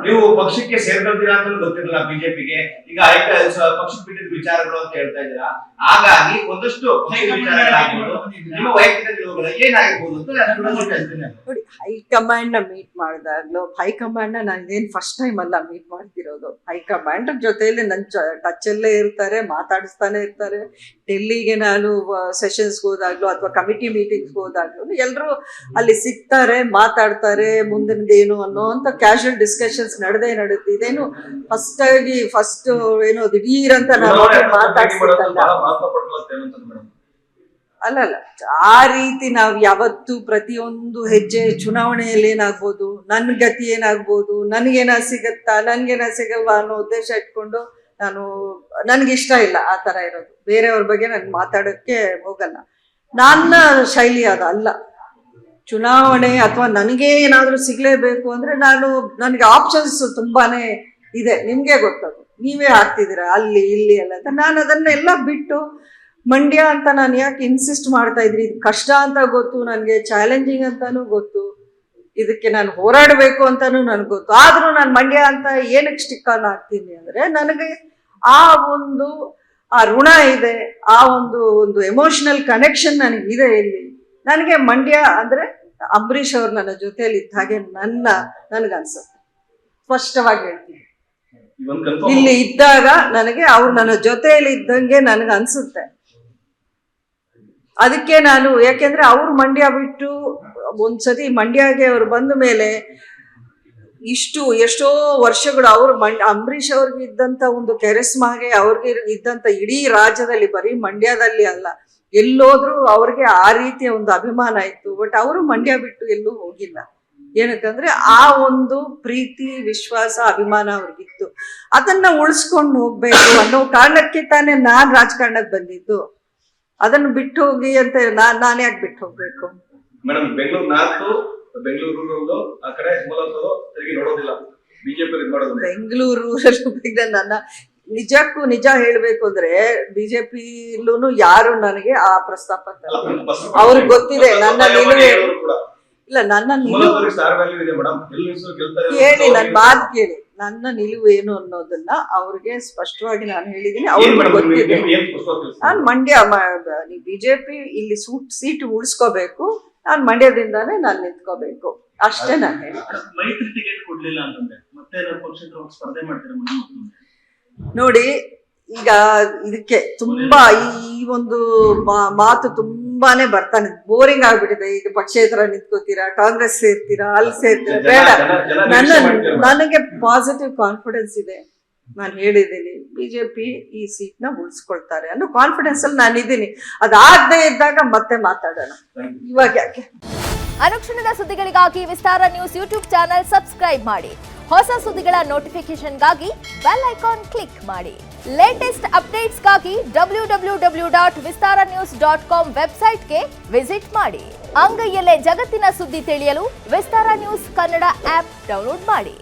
ನೀವು ಪಕ್ಷಕ್ಕೆ ಸೇರ್ಕೊಳ್ತೀರಾ ಅಂತ ಗೊತ್ತಿರಲಿಲ್ಲ ಬಿಜೆಪಿಗೆ. ಈಗ ಪಕ್ಷಕ್ಕೆ ಬಿಟ್ಟಿದ್ದ ವಿಚಾರಗಳು ಅಂತ ಹೇಳ್ತಾ ಇದ್ದೀರಾ. ಹಾಗಾಗಿ ಒಂದಷ್ಟು ವಿಚಾರಗಳಾಗ್ಬೋದು, ನಿಮ್ಮ ವೈಯಕ್ತಿಕ ನಿಲುವುಗಳು ಏನಾಗಿರ್ಬೋದು ಅಂತ ನೋಡಿ. ಹೈಕಮಾಂಡ್ ನ ಮೀಟ್ ಮಾಡಿದಾಗ್ಲೂ, ಹೈಕಮಾಂಡ್ ನ ನಾನೇನ್ ಫಸ್ಟ್ ಟೈಮ್ ಅಲ್ಲ ಮೀಟ್ ಮಾಡ್ತಿರೋದು. ಹೈಕಮಾಂಡ್ ಜೊತೆಯಲ್ಲಿ ನನ್ ಟಚ್ ಅಲ್ಲೇ ಇರ್ತಾರೆ, ಮಾತಾಡಿಸ್ತಾನೆ ಇರ್ತಾರೆ. ಡೆಲ್ಲಿಗೆ ನಾನು ಸೆಷನ್ಸ್ ಹೋದಾಗ್ಲೂ ಅಥವಾ ಕಮಿಟಿ ಮೀಟಿಂಗ್ಸ್ ಹೋದಾಗ್ಲೂ ಎಲ್ಲರೂ ಅಲ್ಲಿ ಸಿಗ್ತಾರೆ, ಮಾತಾಡ್ತಾರೆ. ಮುಂದಿನದೇನು ಅನ್ನೋ ಅಂತ ಕ್ಯಾಶುವಲ್ ಡಿಸ್ಕಷನ್ಸ್ ನಡೆಯುತ್ತೆ. ಇದೇನು ಫಸ್ಟ್ ಏನೋ ದಿಢೀರ್ ಅಂತ ನಾನು ಮಾತಾಡ್ತಿದ್ದಲ್ಲ. ಅಲ್ಲಲ್ಲ, ಆ ರೀತಿ ನಾವು ಯಾವತ್ತು ಪ್ರತಿಯೊಂದು ಹೆಜ್ಜೆ ಚುನಾವಣೆಯಲ್ಲಿ ಏನಾಗ್ಬೋದು, ನನ್ ಗತಿ ಏನಾಗ್ಬೋದು, ನನ್ಗೇನ ಸಿಗತ್ತಾ ನನ್ಗೇನ ಸಿಗಲ್ವಾ ಅನ್ನೋ ಉದ್ದೇಶ ಇಟ್ಕೊಂಡು ನನ್ಗಿಷ್ಟ ಇಲ್ಲ ಆ ತರ ಇರೋದು. ಬೇರೆಯವ್ರ ಬಗ್ಗೆ ನಾನು ಮಾತಾಡೋಕ್ಕೆ ಹೋಗಲ್ಲ. ನನ್ನ ಶೈಲಿ ಅಲ್ಲ. ಚುನಾವಣೆ ಅಥವಾ ನನಗೆ ಏನಾದ್ರೂ ಸಿಗ್ಲೇಬೇಕು ಅಂದ್ರೆ ನನಗೆ ಆಪ್ಷನ್ಸ್ ತುಂಬಾನೇ ಇದೆ. ನಿಮ್ಗೆ ಗೊತ್ತದು, ನೀವೇ ಹಾಕ್ತಿದ್ದೀರಾ ಅಲ್ಲಿ ಇಲ್ಲಿ ಎಲ್ಲ ಅಂತ. ನಾನು ಅದನ್ನೆಲ್ಲ ಬಿಟ್ಟು ಮಂಡ್ಯ ಅಂತ ನಾನು ಯಾಕೆ ಇನ್ಸಿಸ್ಟ್ ಮಾಡ್ತಾ ಇದ್ರಿ? ಇದು ಕಷ್ಟ ಅಂತ ಗೊತ್ತು ನನಗೆ, ಚಾಲೆಂಜಿಂಗ್ ಅಂತಾನು ಗೊತ್ತು, ಇದಕ್ಕೆ ನಾನು ಹೋರಾಡಬೇಕು ಅಂತಾನು ನನ್ಗೆ ಗೊತ್ತು. ಆದ್ರೂ ನಾನು ಮಂಡ್ಯ ಅಂತ ಏನಕ್ಕೆ ಸ್ಟಿಕ್ ಆನ್ ಆಗ್ತೀನಿ ಅಂದ್ರೆ ನನಗೆ ಆ ಋಣ ಇದೆ, ಆ ಒಂದು ಎಮೋಷನಲ್ ಕನೆಕ್ಷನ್ ನನಗಿದೆ. ಇಲ್ಲಿ ನನಗೆ ಮಂಡ್ಯ ಅಂದ್ರೆ ಅಂಬರೀಷ್ ಅವ್ರು ನನ್ನ ಜೊತೆಯಲ್ಲಿ ಇದ್ದ ಹಾಗೆ ನನ್ಗನ್ಸುತ್ತೆ. ಸ್ಪಷ್ಟವಾಗಿ ಹೇಳ್ತೀನಿ, ಇಲ್ಲಿ ಇದ್ದಾಗ ನನಗೆ ಅವ್ರು ನನ್ನ ಜೊತೆಯಲ್ಲಿ ಇದ್ದಂಗೆ ನನ್ಗನ್ಸುತ್ತೆ. ಅದಕ್ಕೆ ಯಾಕೆಂದ್ರೆ ಅವ್ರು ಮಂಡ್ಯ ಬಿಟ್ಟು ಒಂದ್ಸತಿ ಮಂಡ್ಯಗೆ ಅವ್ರು ಬಂದ ಮೇಲೆ ಎಷ್ಟೋ ವರ್ಷಗಳು ಅಂಬರೀಷ್ ಅವ್ರಿಗೆ ಇದ್ದಂತ ಒಂದು ಕೆರೆಸ್ಮಾಗೆ ಅವ್ರಿಗೆ ಇದ್ದಂತ ಇಡೀ ರಾಜ್ಯದಲ್ಲಿ, ಬರೀ ಮಂಡ್ಯದಲ್ಲಿ ಅಲ್ಲ, ಎಲ್ಲೋದ್ರೂ ಅವ್ರಿಗೆ ಆ ರೀತಿಯ ಒಂದು ಅಭಿಮಾನ ಇತ್ತು. ಬಟ್ ಅವರು ಮಂಡ್ಯ ಬಿಟ್ಟು ಎಲ್ಲೂ ಹೋಗಿಲ್ಲ. ಏನಕ್ಕಂದ್ರೆ ಆ ಒಂದು ಪ್ರೀತಿ, ವಿಶ್ವಾಸ, ಅಭಿಮಾನ ಅವ್ರಿಗಿತ್ತು. ಅದನ್ನ ಉಳಿಸ್ಕೊಂಡು ಹೋಗ್ಬೇಕು ಅನ್ನೋ ಕಾರಣಕ್ಕೆ ತಾನೇ ನಾನ್ ರಾಜಕಾರಣಕ್ಕೆ ಬಂದಿದ್ದು. ಅದನ್ನು ಬಿಟ್ಟು ಹೋಗಿ ಅಂತ ನಾನು ಯಾಕೆ ಬಿಟ್ಟು ಹೋಗ್ಬೇಕು? ಮೇಡಮ್, ಬೆಂಗಳೂರು ನಾರ್ತ್, ಬೆಂಗಳೂರು ಆ ಕಡೆ ನೋಡೋದಿಲ್ಲ ಬಿಜೆಪಿ. ಬೆಂಗಳೂರು ನನ್ನ ನಿಜಕ್ಕೂ ನಿಜ ಹೇಳ್ಬೇಕು ಅಂದ್ರೆ ಬಿಜೆಪಿ ಯಾರು ನನಗೆ ಆ ಪ್ರಸ್ತಾಪ ಅವ್ರಿಗೆ ಗೊತ್ತಿದೆ. ನನ್ನ ನಿಲುವೆ ಇಲ್ಲ, ನನ್ನ ನಿಲುವು ಕೇಳಿ, ನನ್ನ ಮಾತು ಕೇಳಿ, ನನ್ನ ನಿಲುವು ಏನು ಅನ್ನೋದನ್ನ ಅವ್ರಿಗೆ ಸ್ಪಷ್ಟವಾಗಿ ನಾನು ಹೇಳಿದ್ದೀನಿ. ಅವ್ರಿಗೂ ಗೊತ್ತಿದೆ. ನಾನು ಮಂಡ್ಯ ಬಿಜೆಪಿ ಇಲ್ಲಿ ಸೀಟ್ ಉಳಿಸ್ಕೋಬೇಕು, ನಾನು ಮಂಡ್ಯದಿಂದಾನೇ ನಾನು ನಿಂತ್ಕೋಬೇಕು, ಅಷ್ಟೇ ನಾನು ಹೇಳಿ. ನೋಡಿ, ಈಗ ಇದಕ್ಕೆ ತುಂಬಾ ಈ ಒಂದು ಮಾತು ತುಂಬಾನೇ ಬರ್ತಾನೆ, ಬೋರಿಂಗ್ ಆಗ್ಬಿಟ್ಟಿದೆ. ಈಗ ಪಕ್ಷೇತರ ನಿಂತ್ಕೋತೀರಾ, ಕಾಂಗ್ರೆಸ್ ಸೇರ್ತೀರಾ, ಅಲ್ಲಿ ಸೇರ್ತೀರಾ, ಬೇಡ. ನನಗೆ ಪಾಸಿಟಿವ್ ಕಾನ್ಫಿಡೆನ್ಸ್ ಇದೆ. ನಾನು ಹೇಳಿದ್ದೀನಿ ಬಿಜೆಪಿ ಈ ಸೀಟ್ ನ ಉಳಿಸ್ಕೊಳ್ತಾರೆ ಅನ್ನೋ ಕಾನ್ಫಿಡೆನ್ಸ್ ಅಲ್ಲಿ ನಾನು ಇದ್ದೀನಿ. ಅದಾಗದೇ ಇದ್ದಾಗ ಮತ್ತೆ ಮಾತಾಡೋಣ, ಇವಾಗ ಯಾಕೆ? ಅನುಕ್ಷಣದ ಸುದ್ದಿಗಳಿಗಾಗಿ ವಿಸ್ತಾರ ನ್ಯೂಸ್ ಯೂಟ್ಯೂಬ್ ಚಾನೆಲ್ ಸಬ್ಸ್ಕ್ರೈಬ್ ಮಾಡಿ. ಹೊಸ ಸುದ್ದಿಗಳ ನೋಟಿಫಿಕೇಶನ್ಗಾಗಿ ಬೆಲ್ ಐಕಾನ್ ಕ್ಲಿಕ್ ಮಾಡಿ. ಲೇಟೆಸ್ಟ್ ಅಪ್ಡೇಟ್ಸ್ಗಾಗಿ www.vistaranews.com ವೆಬ್ಸೈಟ್ಗೆ ವಿಸಿಟ್ ಮಾಡಿ. ಅಂಗೈಯಲ್ಲೇ ಜಗತ್ತಿನ ಸುದ್ದಿ ತಿಳಿಯಲು ವಿಸ್ತಾರ ನ್ಯೂಸ್ ಕನ್ನಡ ಆಪ್ ಡೌನ್ಲೋಡ್ ಮಾಡಿ.